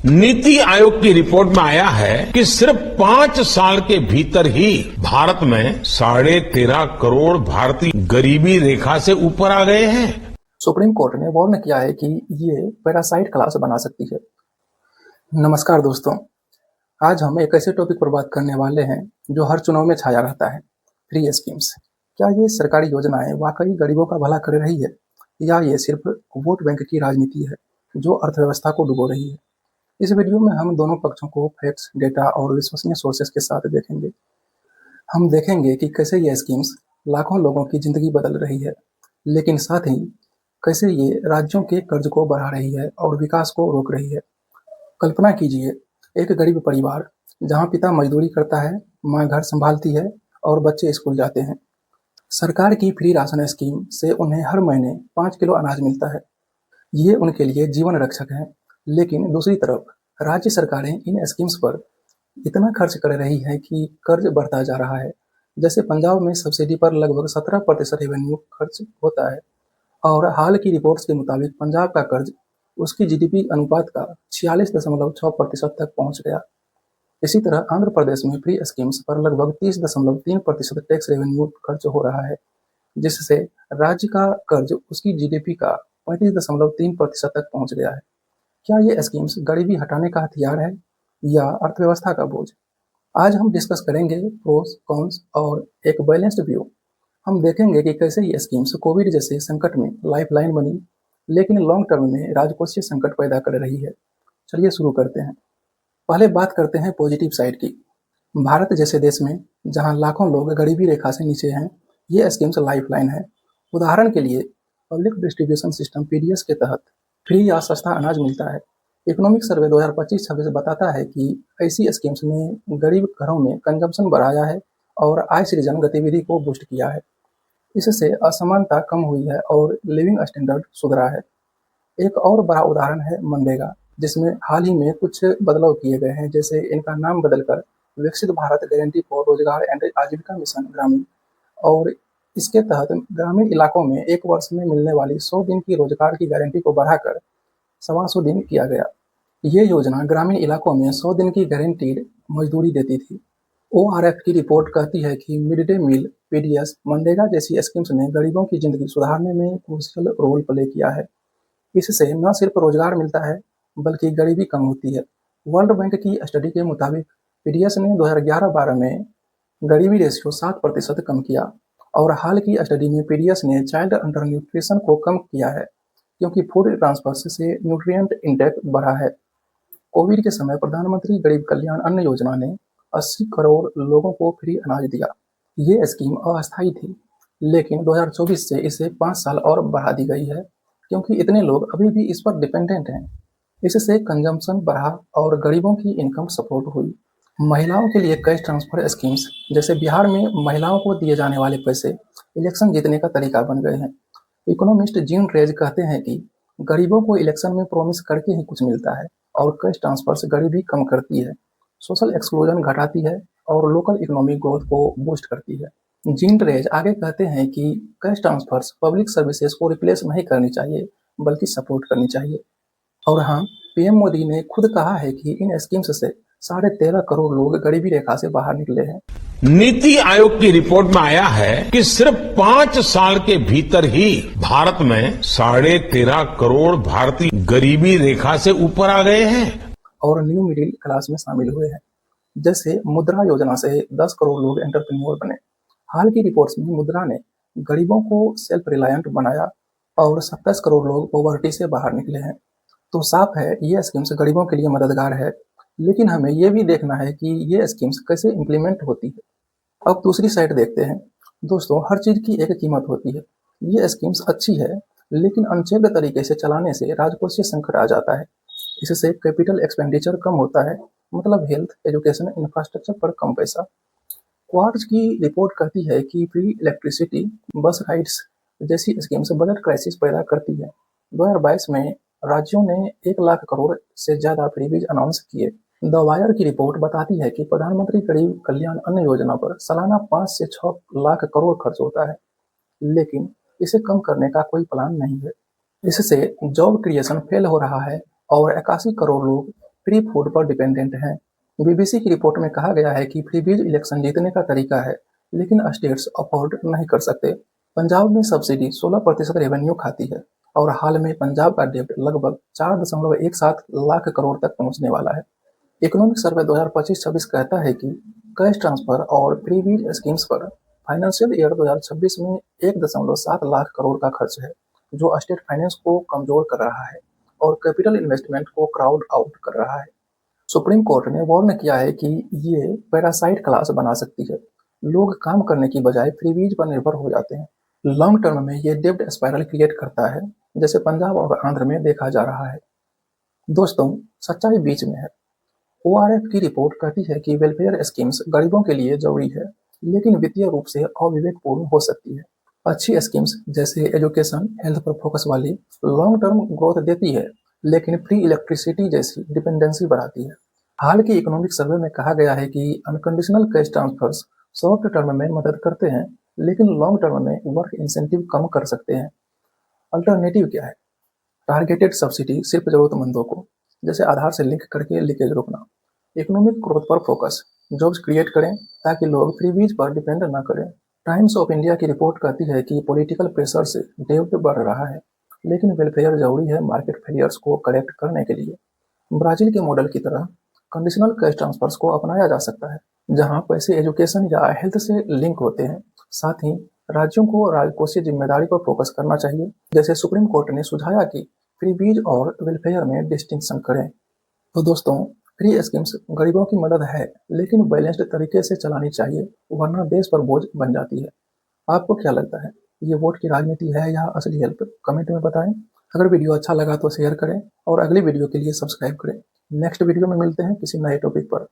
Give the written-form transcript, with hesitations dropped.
नीति आयोग की रिपोर्ट में आया है कि सिर्फ 5 साल के भीतर ही भारत में 13.5 करोड़ भारतीय गरीबी रेखा से ऊपर आ गए हैं। सुप्रीम कोर्ट ने वार्न किया है कि ये पैरासाइट क्लास बना सकती है। नमस्कार दोस्तों, आज हम एक ऐसे टॉपिक पर बात करने वाले हैं जो हर चुनाव में छाया रहता है, फ्री स्कीम्स। क्या ये सरकारी योजनाएं वाकई गरीबों का भला कर रही है या ये सिर्फ वोट बैंक की राजनीति है जो अर्थव्यवस्था को डुबो रही है? इस वीडियो में हम दोनों पक्षों को फैक्ट्स, डेटा और विश्वसनीय सोर्सेस के साथ देखेंगे। हम देखेंगे कि कैसे ये स्कीम्स लाखों लोगों की जिंदगी बदल रही है, लेकिन साथ ही कैसे ये राज्यों के कर्ज को बढ़ा रही है और विकास को रोक रही है। कल्पना कीजिए, एक गरीब परिवार जहां पिता मजदूरी करता है, मां घर संभालती है और बच्चे स्कूल जाते हैं। सरकार की फ्री राशन स्कीम से उन्हें हर महीने 5 किलो अनाज मिलता है। ये उनके लिए जीवन रक्षक है। लेकिन दूसरी तरफ राज्य सरकारें इन स्कीम्स पर इतना खर्च कर रही है कि कर्ज बढ़ता जा रहा है। जैसे पंजाब में सब्सिडी पर लगभग 17% रेवेन्यू खर्च होता है और हाल की रिपोर्ट्स के मुताबिक पंजाब का कर्ज उसकी जीडीपी अनुपात का 46.6% तक पहुंच गया। इसी तरह आंध्र प्रदेश में फ्री स्कीम्स पर लगभग 30.3% टैक्स रेवेन्यू खर्च हो रहा है, जिससे राज्य का कर्ज उसकी जीडीपी का 35.3% तक पहुंच गया है। क्या ये स्कीम्स गरीबी हटाने का हथियार है या अर्थव्यवस्था का बोझ? आज हम डिस्कस करेंगे प्रोस, कॉन्स और एक बैलेंस्ड व्यू। हम देखेंगे कि कैसे ये स्कीम्स कोविड जैसे संकट में लाइफलाइन बनी, लेकिन लॉन्ग टर्म में राजकोषीय संकट पैदा कर रही है। चलिए शुरू करते हैं। पहले बात करते हैं पॉजिटिव साइड की। भारत जैसे देश में जहां लाखों लोग गरीबी रेखा से नीचे हैं, ये स्कीम्स लाइफलाइन है। उदाहरण के लिए पब्लिक डिस्ट्रीब्यूशन सिस्टम पीडीएस के तहत फ्री या सस्ता अनाज मिलता है। इकोनॉमिक सर्वे 2025-26 बताता है कि ऐसी स्कीम्स ने गरीब घरों में कंजम्पशन बढ़ाया है और आय सृजन गतिविधि को बूस्ट किया है। इससे असमानता कम हुई है और लिविंग स्टैंडर्ड सुधरा है। एक और बड़ा उदाहरण है मनरेगा, जिसमें हाल ही में कुछ बदलाव किए गए हैं, जैसे इनका नाम बदलकर विकसित भारत गारंटी फॉर रोजगार एंड आजीविका मिशन ग्रामीण, और इसके तहत ग्रामीण इलाकों में एक वर्ष में मिलने वाली 100 दिन की रोजगार की गारंटी को बढ़ाकर 125 दिन किया गया। ये योजना ग्रामीण इलाकों में 100 दिन की गारंटीड मजदूरी देती थी। ओआरएफ की रिपोर्ट कहती है कि mid day meal, PDS, MNREGA जैसी स्कीम्स ने गरीबों की जिंदगी सुधारने में क्रूशियल रोल प्ले किया है। इससे न सिर्फ रोजगार मिलता है बल्कि गरीबी कम होती है। वर्ल्ड बैंक की स्टडी के मुताबिक पीडीएस ने 2011-12 में गरीबी रेशियो 7% कम किया और हाल की स्टडी में पीडीएस ने चाइल्ड अंडर न्यूट्रिशन को कम किया है, क्योंकि फूड ट्रांसफर से न्यूट्रिएंट इंटेक बढ़ा है। कोविड के समय प्रधानमंत्री गरीब कल्याण अन्न योजना ने 80 करोड़ लोगों को फ्री अनाज दिया। ये स्कीम अस्थायी थी, लेकिन 2024 से इसे 5 साल और बढ़ा दी गई है, क्योंकि इतने लोग अभी भी इस पर डिपेंडेंट हैं। इससे कंजम्पशन बढ़ा और गरीबों की इनकम सपोर्ट हुई। महिलाओं के लिए कैश ट्रांसफर स्कीम्स, जैसे बिहार में महिलाओं को दिए जाने वाले पैसे इलेक्शन जीतने का तरीका बन गए हैं। इकोनॉमिस्ट जीन रेज कहते हैं कि गरीबों को इलेक्शन में प्रॉमिस करके ही कुछ मिलता है और कैश ट्रांसफर से गरीबी कम करती है, सोशल एक्सक्लूजन घटाती है और लोकल इकोनॉमिक ग्रोथ को बूस्ट करती है। जीन रेज आगे कहते हैं कि कैश ट्रांसफर्स पब्लिक सर्विसेज को रिप्लेस नहीं करनी चाहिए बल्कि सपोर्ट करनी चाहिए। और हाँ, पीएम मोदी ने खुद कहा है कि इन स्कीम्स से 13.5 करोड़ लोग गरीबी रेखा से बाहर निकले हैं। नीति आयोग की रिपोर्ट में आया है कि सिर्फ 5 साल के भीतर ही भारत में 13.5 करोड़ भारतीय गरीबी रेखा से ऊपर आ गए हैं और न्यू मिडिल क्लास में शामिल हुए हैं। जैसे मुद्रा योजना से 10 करोड़ लोग एंटरप्रेन्योर बने। हाल की रिपोर्ट्स में मुद्रा ने गरीबों को सेल्फ रिलायंट बनाया और 27 करोड़ लोग पॉवर्टी से बाहर निकले हैं। तो साफ है, ये स्कीम्स गरीबों के लिए मददगार है, लेकिन हमें ये भी देखना है कि ये स्कीम्स कैसे इम्प्लीमेंट होती है। अब दूसरी साइड देखते हैं। दोस्तों, हर चीज की एक कीमत होती है। ये स्कीम्स अच्छी है, लेकिन अनचेक्ड तरीके से चलाने से राजकोषीय संकट आ जाता है। इससे कैपिटल एक्सपेंडिचर कम होता है, मतलब हेल्थ, एजुकेशन, इंफ्रास्ट्रक्चर पर कम पैसा। क्वार्ट्ज की रिपोर्ट कहती है कि फ्री इलेक्ट्रिसिटी, बस राइड्स जैसी स्कीम्स बजट क्राइसिस पैदा करती है। 2022 में राज्यों ने 1 लाख करोड़ से ज्यादा फ्रीबीज अनाउंस किए। द वायर की रिपोर्ट बताती है कि प्रधानमंत्री गरीब कल्याण अन्न योजना पर सालाना 5 से 6 लाख करोड़ खर्च होता है, लेकिन इसे कम करने का कोई प्लान नहीं है। इससे जॉब क्रिएशन फेल हो रहा है और 81 करोड़ लोग फ्री फूड पर डिपेंडेंट हैं। बीबीसी की रिपोर्ट में कहा गया है कि फ्रीबीज इलेक्शन जीतने का तरीका है, लेकिन स्टेट्स अफोर्ड नहीं कर सकते। पंजाब में सब्सिडी 16% रेवेन्यू खाती है और हाल में पंजाब का डेब्ट लगभग 4.17 लाख करोड़ तक पहुंचने वाला है। इकोनॉमिक सर्वे 2025-26 कहता है कि कैश ट्रांसफर और फ्रीबीज स्कीम्स पर फाइनेंशियल ईयर 2026 में 1.7 लाख करोड़ का खर्च है, जो स्टेट फाइनेंस को कमजोर कर रहा है और कैपिटल इन्वेस्टमेंट को क्राउड आउट कर रहा है। सुप्रीम कोर्ट ने वार्न किया है कि ये पैरासाइट क्लास बना सकती है। लोग काम करने की बजाय फ्रीबीज पर निर्भर हो जाते हैं। लॉन्ग टर्म में ये डेब्ट स्पाइरल क्रिएट करता है, जैसे पंजाब और आंध्र में देखा जा रहा है। दोस्तों, सच्चाई बीच में है। ओआरएफ की रिपोर्ट कहती है कि वेलफेयर स्कीम्स गरीबों के लिए जरूरी है, लेकिन वित्तीय रूप से अविवेकपूर्ण हो सकती है। अच्छी स्कीम्स जैसे एजुकेशन, हेल्थ पर फोकस वाली लॉन्ग टर्म ग्रोथ देती है, लेकिन फ्री इलेक्ट्रिसिटी जैसी डिपेंडेंसी बढ़ाती है। हाल के इकोनॉमिक सर्वे में कहा गया है कि unconditional cash transfers short term में मदद करते हैं, लेकिन लॉन्ग टर्म में वर्क इंसेंटिव कम कर सकते हैं। अल्टरनेटिव क्या है? टारगेटेड सब्सिडी सिर्फ जरूरतमंदों को, जैसे आधार से लिंक करके लीकेज रोकना। इकोनॉमिक ग्रोथ पर फोकस, जॉब्स क्रिएट करें ताकि लोग फ्रीबीज पर डिपेंड न करें। टाइम्स ऑफ इंडिया की रिपोर्ट कहती है कि पॉलिटिकल प्रेशर से डेब्ट बढ़ रहा है, लेकिन वेलफेयर जरूरी है मार्केट फेलियर्स को करेक्ट करने के लिए। ब्राजील के मॉडल की तरह कंडीशनल कैश ट्रांसफर्स को अपनाया जा सकता है, जहां पैसे एजुकेशन या हेल्थ से लिंक होते हैं। साथ ही राज्यों को राजकोषीय जिम्मेदारी पर फोकस करना चाहिए, जैसे सुप्रीम कोर्ट ने सुझाया कि फ्रीबीज और वेलफेयर में डिस्टिंक्शन करें। तो दोस्तों, फ्री स्कीम्स गरीबों की मदद है, लेकिन बैलेंस्ड तरीके से चलानी चाहिए, वरना देश पर बोझ बन जाती है। आपको क्या लगता है, ये वोट की राजनीति है या असली हेल्प? कमेंट में बताएं। अगर वीडियो अच्छा लगा तो शेयर करें और अगली वीडियो के लिए सब्सक्राइब करें। नेक्स्ट वीडियो में मिलते हैं किसी नए टॉपिक पर।